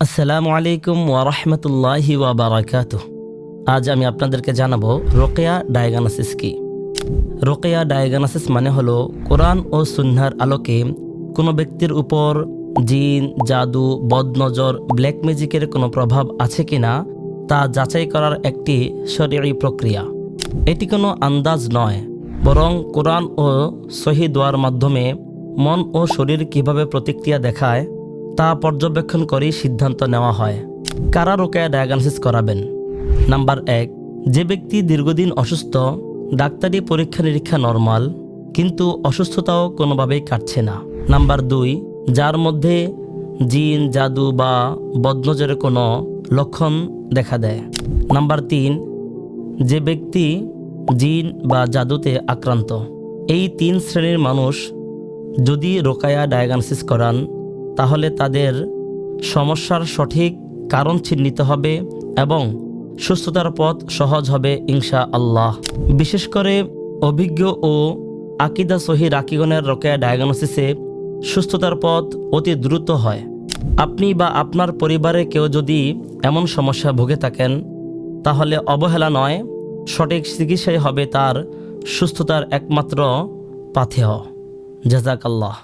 আসসালামু আলাইকুম ওয়া রাহমাতুল্লাহি ওয়া বারাকাতুহু। আজ আমি আপনাদেরকে জানাবো রোকেয়া ডায়াগনোসিস কি। রোকেয়া ডায়াগনোসিস মানে হলো কোরআন ও সুন্নাহর আলোকে কোনো ব্যক্তির উপর জিন, জাদু, বদনজর, ব্ল্যাক ম্যাজিকের কোনো প্রভাব আছে কিনা তা যাচাই করার একটি শরঈ প্রক্রিয়া। এটি কোনো আন্দাজ নয়, বরং কোরআন ও সহিহ দোয়ার মাধ্যমে মন ও শরীর কিভাবে প্রতিক্রিয়া দেখায় তা পর্যবেক্ষণ করেই সিদ্ধান্ত নেওয়া হয়। কারা রোকেয়া ডায়াগনোসিস করাবেন? নাম্বার 1, যে ব্যক্তি দীর্ঘদিন অসুস্থ, ডাক্তারি পরীক্ষা নিরীক্ষা নরমাল, কিন্তু অসুস্থতাও কোনোভাবেই কাটছে না। নাম্বার 2, যার মধ্যে জিন, জাদু বা বদনজরের কোনো লক্ষণ দেখা দেয়। নাম্বার 3, যে ব্যক্তি জিন বা জাদুতে আক্রান্ত। এই 3 শ্রেণীর মানুষ যদি রোকেয়া ডায়াগনোসিস করান তাহলে তাদের সমস্যার সঠিক কারণ চিহ্নিত হবে এবং সুস্থতার পথ সহজ হবে ইনশাআল্লাহ। বিশেষ করে অভিজ্ঞ ও আকীদা সহি রাকিগণের রোকেয়া ডায়াগনোসিসে সুস্থতার পথ অতি দ্রুত হয়। আপনি বা আপনার পরিবারে কেউ যদি এমন সমস্যা ভুগে থাকেন তাহলে অবহেলা নয়, সঠিক চিকিৎসাই হবে তার সুস্থতার একমাত্র পাথেয়। জাযাকাল্লাহ।